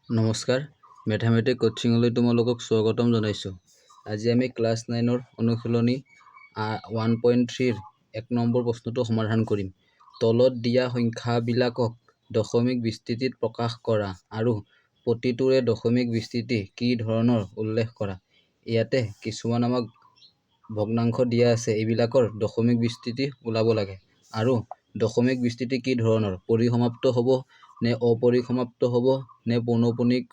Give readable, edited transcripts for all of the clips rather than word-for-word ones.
নমস্কাৰ মেথমেটিক কোচিংলৈ তোমালোকক স্বাগতম জনাইছো। আজি আমি ক্লাছ 9ৰ অনুশীলনী 1.3ৰ 1 নম্বৰ প্ৰশ্নটো সমাধান কৰিম। তলত দিয়া সংখ্যাবিলাকক দশমিক বিস্তৃতিত প্ৰকাশ কৰা আৰু প্ৰতিটোৰে দশমিক বিস্তৃতি কি ধৰণৰ উল্লেখ কৰা। ইয়াতে কিছুমান আমাক ভগ্নাংশ দিয়া আছে, এইবিলাকৰ দশমিক বিস্তৃতি ওলাব লাগে আৰু দশমিক বিস্তৃতি কি ধৰণৰ, পৰিসমাপ্ত হ'ব নে অপৰিসমাপ্ত হ'ব নে পৌনঃপুনিক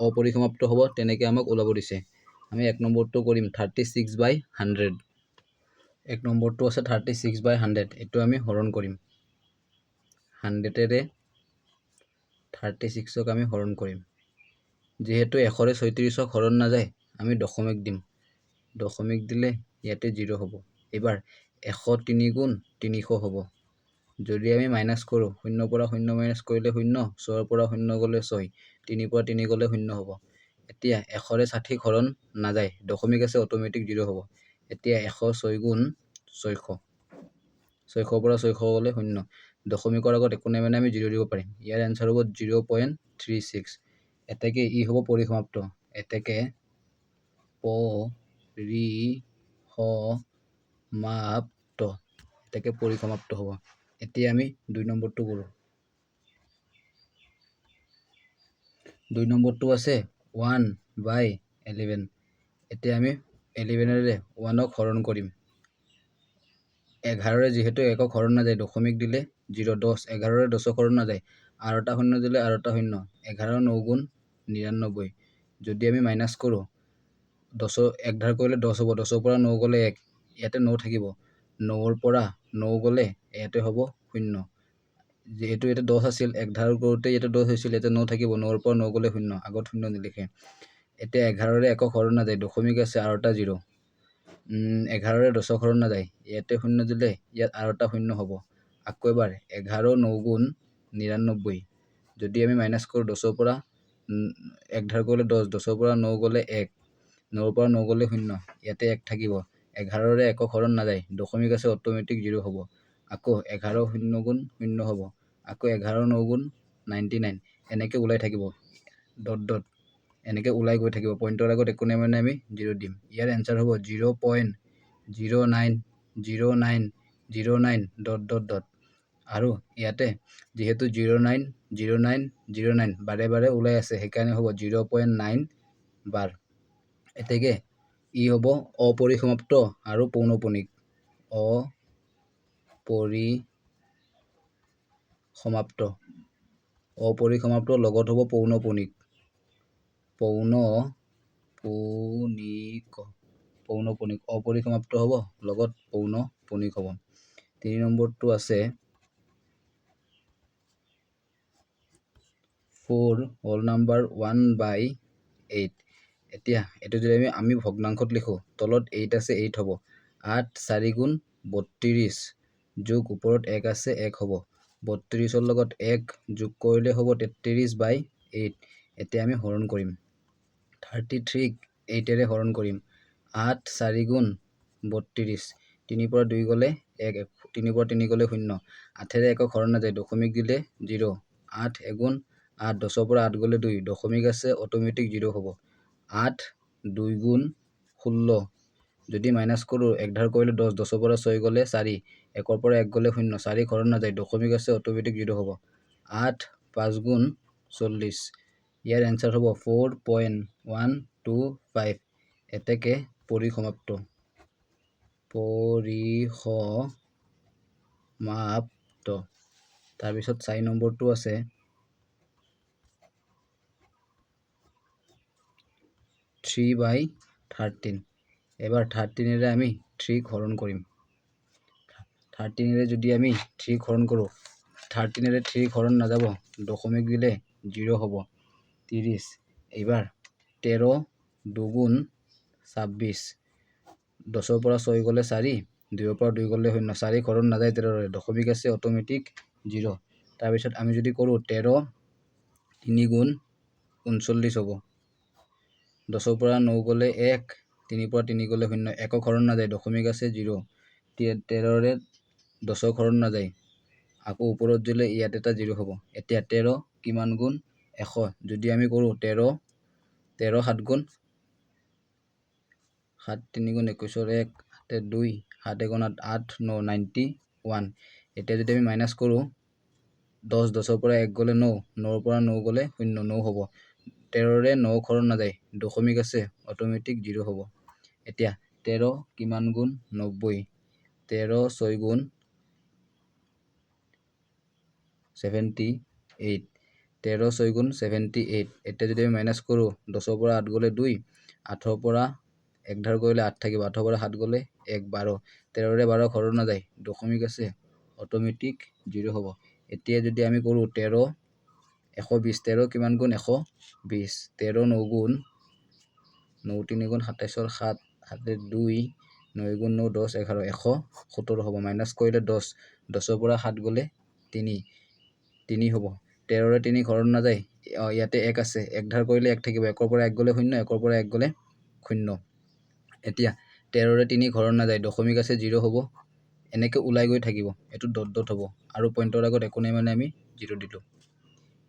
অপৰিসমাপ্ত হ'ব, তেনেকে আমাক ওলাব দিছে। আমি 1 নম্বৰটো কৰিম 36/100। 1 নম্বৰটো আছে 36/100। এইটো আমি হৰণ কৰিম 100ৰে 36ক আমি হৰণ কৰিম। যিহেতু 100ৰে 36ক হৰণ নাযায়, আমি দশমিক দিম। দশমিক দিলে ইয়াতে 0 হ'ব। এবাৰ 103 গুণ 300 হ'ব। যদি আমি মাইনাস কৰোঁ, 0 পৰা 0 মাইনাস কৰিলে 0, 6 পৰা 0 গ'লে 6, 3 পৰা 3 গ'লে 0 হ'ব। এতিয়া 100ৰে 60ক হৰণ নাযায়, দশমিক আছে, অটোমেটিক 0 হ'ব। এতিয়া 106 গুণ 600, 600 পৰা 600 গ'লে 0, দশমিকৰ আগত একো নাই মানে আমি 0 দিব পাৰিম। ইয়াৰ এনসাৰ হ'ব 0.36। এতেকে ই হ'ব পৰিসমাপ্ত। এতেকে পৰিসমাপ্ত হ'ব। এতিয়া আমি 2 নম্বৰটো কৰোঁ। 2 নম্বৰটো আছে 1/11। এতিয়া আমি 11ৰে 1ক হৰণ কৰিম। 11ৰে যিহেতু 1ক হৰণ নাযায়, দশমিক দিলে 0, 10, 11ৰে 10ক হৰণ নাযায়, আৰু এটা 0 দিলে আৰু এটা 0, 11 9 গুণ 99। যদি আমি মাইনাস কৰোঁ, 10 1 ধাৰ কৰিলে 10 হ'ব, 10ৰ পৰা 9 গ'লে 1, ইয়াতে 9 থাকিব, 9ৰ পৰা 9 গ'লে ইয়াতে হ'ব 0। যেহেতু ইয়াতে 10 আছিল, 1 ধাৰ কৰোঁতে ইয়াতে 10 হৈছিল, ইয়াতে 9 থাকিব, 9ৰ পৰা 9 গ'লে 0, আগত 0 নিলিখে। এতিয়া 11ৰে 1ক হৰণ নাযায়, দশমিক আছে আৰু এটা 0, 11ৰে 10ক হৰণ নাযায়, ইয়াতে 0 দিলে ইয়াত আৰু এটা 0 হ'ব। আকৌ এবাৰ 11 9 গুণ 99। যদি আমি মাইনাস কৰোঁ, 10ৰ পৰা 1 ধাৰ কৰিলে 10, 10ৰ পৰা 9 গ'লে 1, 9ৰ পৰা 9 গ'লে 0, ইয়াতে 1 থাকিব, 11ৰে 1ক হৰণ নাযায়, দশমিক আছে, অটোমেটিক 0 হ'ব। আকৌ 11 0 গুণ 0 হ'ব। আকৌ 11 9 গুণ 99। এনেকে ওলাই থাকিব, ডট ডট এনেকে ওলাই গৈ থাকিব। পইণ্টৰ আগত একো নাই মানে আমি 0 দিম। ইয়াৰ এনসাৰ হ'ব 0.090909 ডট ডট ডট। আৰু ইয়াতে যিহেতু 090909 বাৰে বাৰে ওলাই আছে, সেইকাৰণে হ'ব 0.9 বাৰ। এতেকে ই হ'ব অপৰিসমাপ্ত আৰু পৌনঃপুনিক। অপৰিসমাপ্ত লগত হ'ব পৌনঃপুনিক। অপৰিসমাপ্ত হ'ব লগত পৌনঃপুনিক হ'ব। 3 নম্বৰটো আছে 4 হোল নাম্বাৰ 1/8। এতিয়া এইটো যদি আমি ভগ্নাংশত লিখো, তলত 8 আছে, 8 হ'ব। 8 4 গুণ 32 যোগ ওপৰত 1 আছে, 1 হ'ব। 32ৰ লগত 1 যোগ কৰিলে হ'ব 33/8। এতিয়া আমি হৰণ কৰিম। 33ক 8ৰে হৰণ কৰিম। 8 4 গুণ 32, 3 পৰা 2 গ'লে 1, 3 পৰা 3 গ'লে 0, 8ৰে 1ক হৰণ নাযায়, দশমিক দিলে 0, 8 এগুণ 8, 10ৰ পৰা 8 গ'লে 2, দশমিক আছে, অটোমেটিক 0 হ'ব। 8 2 গুণ 16। যদি মাইনাস কৰোঁ, 1 ধাৰ কৰিলে 10, 10ৰ পৰা 6 গ'লে 4, 1ৰ পৰা 1 গ'লে 0, 4ক হৰণ নাযায়, দশমিক আছে, অটোমেটিক 0 হ'ব। 8 5 গুণ 40। ইয়াৰ এনসাৰ হ'ব 4.125। এতেকে পৰিসমাপ্ত। তাৰপিছত 4 নম্বৰটো আছে 3/13। এবাৰ 13ৰে আমি 3ক হৰণ কৰিম। 13ৰে যদি আমি 3ক হৰণ কৰোঁ, 13ৰে 3ক হৰণ নাযাব, দশমিক দিলে 0 হ'ব। 30। এইবাৰ 13 2 গুণ 26, 10ৰ পৰা 6 গ'লে 4, 2ৰ পৰা 2 গ'লে 0, 4ক হৰণ নাযায়, 13ৰে দশমিক আছে, অটোমেটিক 0। তাৰপিছত আমি যদি কৰোঁ, 13 3 গুণ 39 হ'ব। 10ৰ পৰা 9 গ'লে 1, 3 পৰা 3 গ'লে 0, 1ক হৰণ নাযায়, দশমিক আছে 0। 13ৰে 10ক হৰণ নাযায়, আকৌ ওপৰত দিলে ইয়াত এটা 0 হ'ব। এতিয়া 13 কিমান গুণ 100 যদি আমি কৰোঁ 13 7 গুণ 7 3 গুণ 21 1 7 2 7 1 8 9 91 এতিয়া যদি আমি মাইনাছ কৰোঁ 10 10ৰ পৰা 1 গ'লে 9 9ৰ পৰা 9 গ'লে 0 9 হ'ব 13ৰে 9 খৰণ নাযায় দশমিক আছে অট'মেটিক 0 হ'ব এতিয়া 13 কিমান গুণ 90 13 6 গুণ 78 13 6 গুণ 78 এতিয়া যদি আমি মাইনাছ কৰোঁ 10ৰ পৰা 8 গ'লে 2 8ৰ পৰা 1 ধাৰ কৰিলে 8 থাকিব 8ৰ পৰা 7 গ'লে 1 12 13ৰে 12 খৰণ নাযায় দশমিক আছে অট'মেটিক 0 হ'ব এতিয়া যদি আমি কৰোঁ 13 120 13 কিমান গুণ 120 13 9 গুণ 9 3 গুণ 27ৰ 7 7 2 9 গুণ 9 10 11 117 হ'ব মাইনাছ কৰিলে 10 10ৰ পৰা 7 গ'লে 3 3 হ'ব 13ৰে 3 খৰণ নাযায় ইয়াতে 1 আছে 1 ধাৰ কৰিলে 1 থাকিব 1ৰ পৰা 1 গ'লে 0 1ৰ পৰা 1 গ'লে 0 এতিয়া 13ৰে 3 ঘৰৰ নাযায় দশমিক আছে 0 হ'ব এনেকৈ ওলাই গৈ থাকিব এইটো ডট ডট হ'ব আৰু পইণ্টৰ আগত একো নাই মানে আমি 0 দিলোঁ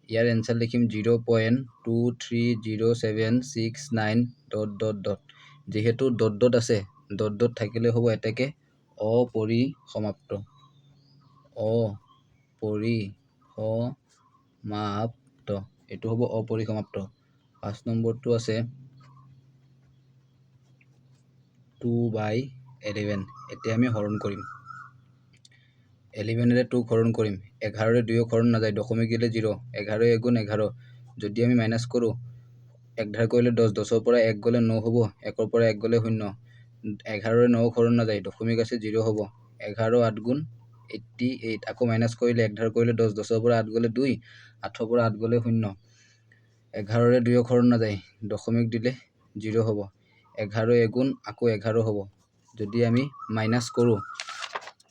ইয়াৰ এনসাৰ লিখিম 0.23076 ডট ডট ডট যেহেতু ডট ডট আছে ডট ডট থাকিলে হ'ব এটাকে অপৰিসমাপ্ত অপৰিসমাপ্ত এইটো হ'ব অপৰিসমাপ্ত 5 নম্বৰটো আছে 2/11 এতিয়া আমি হৰণ কৰিম 11ৰে 2 হৰণ কৰিম 11ৰে 2 হৰণ নাযায় দশমিক দিলে 0 11 1 গুণ 11 যদি আমি মাইনাছ কৰোঁ 1 ধাৰ কৰিলে 10 10ৰ পৰা 1 গ'লে 9 হ'ব 1ৰ পৰা 1 গ'লে 0 11ৰে 9 হৰণ নাযায় দশমিক আছে 0 হ'ব 11 8 গুণ 88 আকৌ মাইনাছ কৰিলে 1 ধাৰ কৰিলে 10 10ৰ পৰা 8 গ'লে 2 8ৰ পৰা 8 গ'লে 0 11ৰে 2 হৰণ নাযায় দশমিক দিলে 0 হ'ব 11 1 গুণ আকৌ 11 হ'ব যদি আমি মাইনাছ কৰোঁ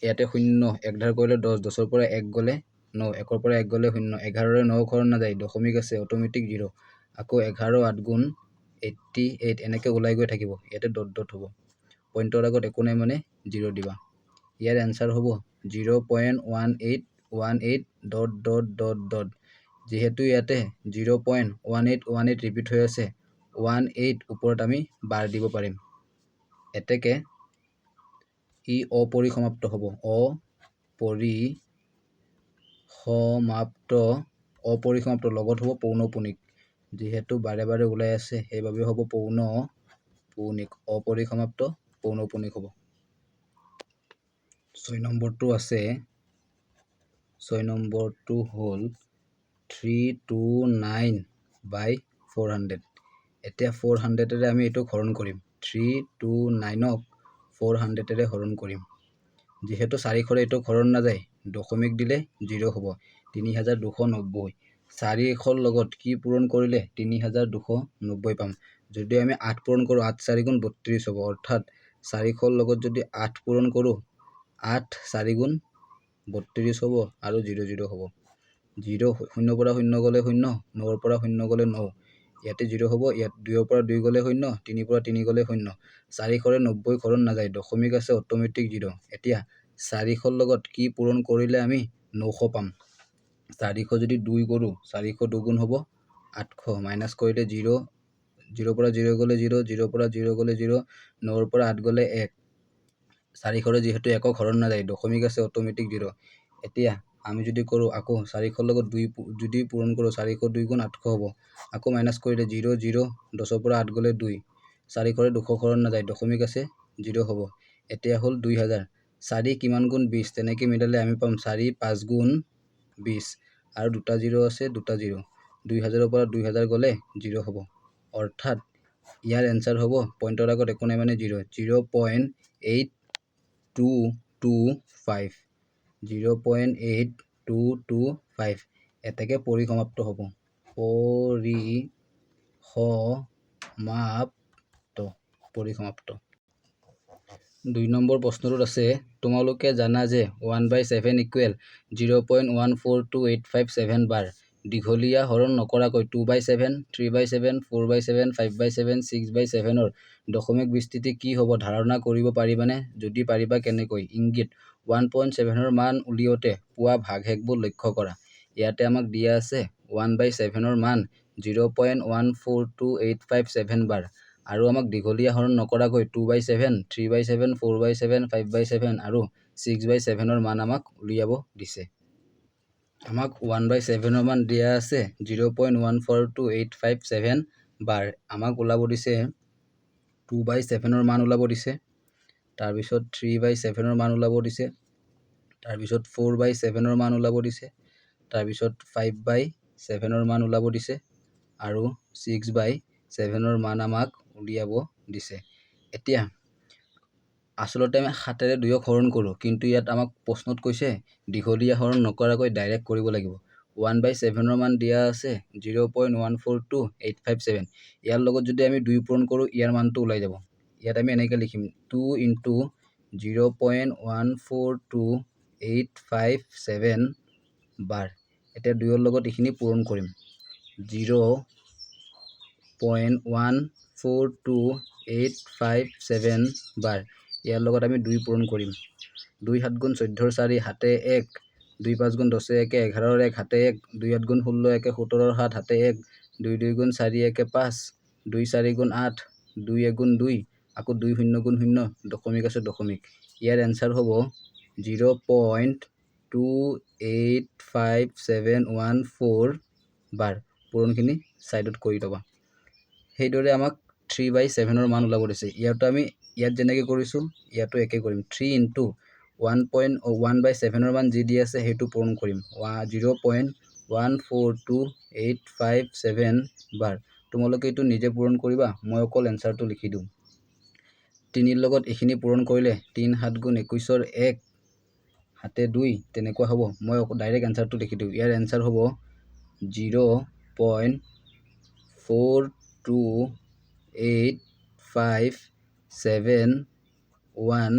ইয়াতে 0 1 ধাৰ কৰিলে 10 10ৰ পৰা 1 গ'লে 9 1ৰ পৰা 1 গ'লে 0 11ৰে 9 হৰণ নাযায় দশমিক আছে অট'মেটিক 0 আকৌ 11 8 গুণ 88 এনেকৈ ওলাই গৈ থাকিব ইয়াতে ডট ডট হ'ব পইণ্টৰ আগত একো নাই মানে 0 দিবা ইয়াৰ এনসাৰ হ'ব 0.1818 ডট ডট ডট ডট যেহেতু ইয়াতে 0.1818 ৰিপিট হৈ আছে 18 ওপৰত আমি বাৰ দিব পাৰিম এতেকে ই অপৰিসমাপ্ত হ'ব অপৰিসমাপ্ত লগত হ'ব পৌনঃপুনিক যেহেতু বাৰে বাৰে ওলাই আছে সেইবাবে হ'ব পৌনঃপুনিক অপৰিসমাপ্ত পৌনঃপুনিক হ'ব 6 নম্বৰটো আছে 6 নম্বৰটো হ'ল 329/400 এতিয়া 400ৰে আমি এইটো হৰণ কৰিম 329ক 400ৰে হৰণ কৰিম যেহেতু 400ৰে এইটো হৰণ নাযায় দশমিক দিলে 0 হ'ব 3290 400ৰ লগত কি পূৰণ কৰিলে 3290 পাম যদি আমি 8 পূৰণ কৰোঁ 8 4 গুণ 32 হ'ব অৰ্থাৎ 400ৰ লগত যদি 8 পূৰণ কৰোঁ 8 4 গুণ 32 হ'ব আৰু 0 0 হ'ব 0 0 পৰা 0 গ'লে 0 9ৰ পৰা 0 গ'লে 9 ইয়াতে 0 হ'ব ইয়াত 2ৰ পৰা 2 গ'লে 0 3 পৰা 3 গ'লে 0 400ৰে 90 হৰণ নাযায় দশমিক আছে অট'মেটিক 0 এতিয়া 400ৰ লগত কি পূৰণ কৰিলে আমি 900 পাম 400 যদি 2 কৰোঁ 400 2 গুণ হ'ব 800 মাইনাছ কৰিলে 0 0 পৰা 0 গ'লে 0 0 পৰা 0 গ'লে 0 9ৰ পৰা 8 গ'লে 1 400ৰে যিহেতু একক হৰণ নাযায় দশমিক আছে অট'মেটিক 0 এতিয়া আমি যদি কৰোঁ আকৌ 400ৰ লগত 2 যদি পূৰণ কৰোঁ 400 2 গুণ 800 হ'ব আকৌ মাইনাছ কৰিলে 0 0 10ৰ পৰা 8 গ'লে 2 400ৰে 200 হৰণ নাযায় দশমিক আছে 0 হ'ব এতিয়া হ'ল 2000 4 কিমান গুণ 20 তেনেকৈ মিলালে আমি পাম 4 5 গুণ 20 আৰু দুটা 0 আছে দুটা 0 2000ৰ পৰা 2000 গ'লে 0 হ'ব অৰ্থাৎ ইয়াৰ এনসাৰ হ'ব পইণ্টৰ আগত একো নাই মানে 0 0.8225 0.8225 এটাকে পৰিসমাপ্ত হ'ব পৰিসমাপ্ত 2 নম্বৰ প্ৰশ্নটোত আছে তোমালোকে জানা যে 1/7 ইকুৱেল 0.142857 বাৰ দীঘলীয়া হৰণ নকৰাকৈ 2/7 3/7 4/7 5/7 6/7ৰ দশমিক বিস্তৃতি কি হ'ব ধাৰণা কৰিব পাৰিবানে যদি পাৰিবা কেনেকৈ ইংগিত 1.7ৰ মান উলিয়াওঁতে পোৱা ভাগশেষবোৰ লক্ষ্য কৰা ইয়াতে আমাক দিয়া আছে 1/7 মান 0.142857 বাৰ আৰু আমাক দীঘলীয়া হৰণ নকৰাকৈ 2/7, 3/7, 4/7, 5/7 আৰু 6/7 মান আমাক উলিয়াব দিছে। আমাক 1/7 মান দিয়া আছে 0.142857 বাৰ। আমাক ওলাব দিছে 2/7 মান ওলাব দিছে, তাৰপিছত 3/7 মান ওলাব দিছে, তাৰপিছত 4/7 মান ওলাব দিছে, তাৰপিছত 5/7 মান ওলাব দিছে আৰু 6/7 মান আমাক উলিয়াব দিছে। এতিয়া আচলতে আমি 7ৰে 2ক হৰণ কৰোঁ, কিন্তু ইয়াত আমাক প্ৰশ্নত কৈছে দীঘলীয়া হৰণ নকৰাকৈ ডাইৰেক্ট কৰিব লাগিব। 1/7 মান দিয়া আছে 0.142857। ইয়াৰ লগত যদি আমি 2 পূৰণ কৰোঁ ইয়াৰ মানটো ওলাই যাব। ইয়াত আমি এনেকৈ লিখিম 2 × 0.142857 বাৰ। এতিয়া 2ৰ লগত এইখিনি পূৰণ কৰিম 0.142857 বাৰ। ইয়াৰ লগত আমি 2 পূৰণ কৰিম 2 7 গুণ 14 4 হাতে 1, 2 5 গুণ 10 1 11 1 হাতে 1, 2 8 গুণ 16 1 17 7 হাতে 1, 2 2 গুণ 4 1 5, 2 4 গুণ 8, 2 1 গুণ 2, আকৌ 2 0 গুণ 0, দশমিক আছে দশমিক। ইয়াৰ এনচাৰ হ'ব 0.285714 বাৰ। পূৰণখিনি ছাইডত কৰি ল'বা। সেইদৰে আমাক 3/7 মান ওলাব দিছে। ইয়াত যেনেকৈ কৰিছোঁ ইয়াতো একে কৰিম। 3 × 1/7 মান যি দি আছে সেইটো পূৰণ কৰিম 0.142857 বাৰ। তোমালোকে এইটো নিজে পূৰণ কৰিবা, মই অকল এনচাৰটো লিখি দিওঁ। 3ৰ লগত এইখিনি পূৰণ কৰিলে 3 7 গুণ 21 1 হাতে 2 তেনেকুৱা হ'ব। মই ডাইৰেক্ট এনচাৰটো লিখি দিওঁ। ইয়াৰ এনচাৰ হ'ব 0.428571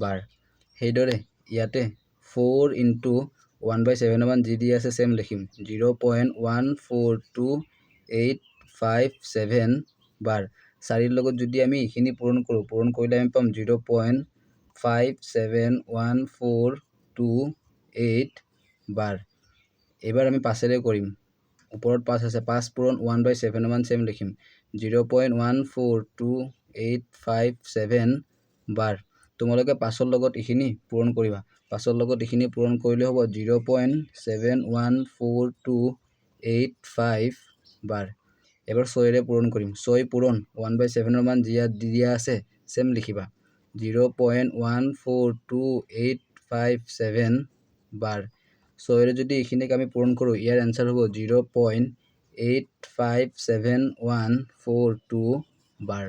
বাৰ। সেইদৰে ইয়াতে 4 × 1/7 মান যি দি আছে চেম লিখিম 0.142857 বাৰ। 4ৰ লগত যদি আমি এইখিনি পূৰণ কৰিলে আমি পাম 0.571428 বাৰ। এইবাৰ আমি 5ৰে কৰিম। ওপৰত 5 আছে, 5 পূৰণ 1/7 মান চেম লিখিম 0.142857 বাৰ। তোমালোকে 5ৰ লগত এইখিনি পূৰণ কৰিবা। 5ৰ লগত এইখিনি পূৰণ কৰিলে হ'ব 0.71428 বাৰ। এবাৰ 6ৰে পূৰণ কৰিম। 6 পূৰণ 1/7 মান যি দিয়া আছে চেম লিখিবা 0.142857 বাৰ। 6ৰে যদি এইখিনিক আমি পূৰণ কৰোঁ ইয়াৰ এনচাৰ হ'ব 0.857142 বাৰ।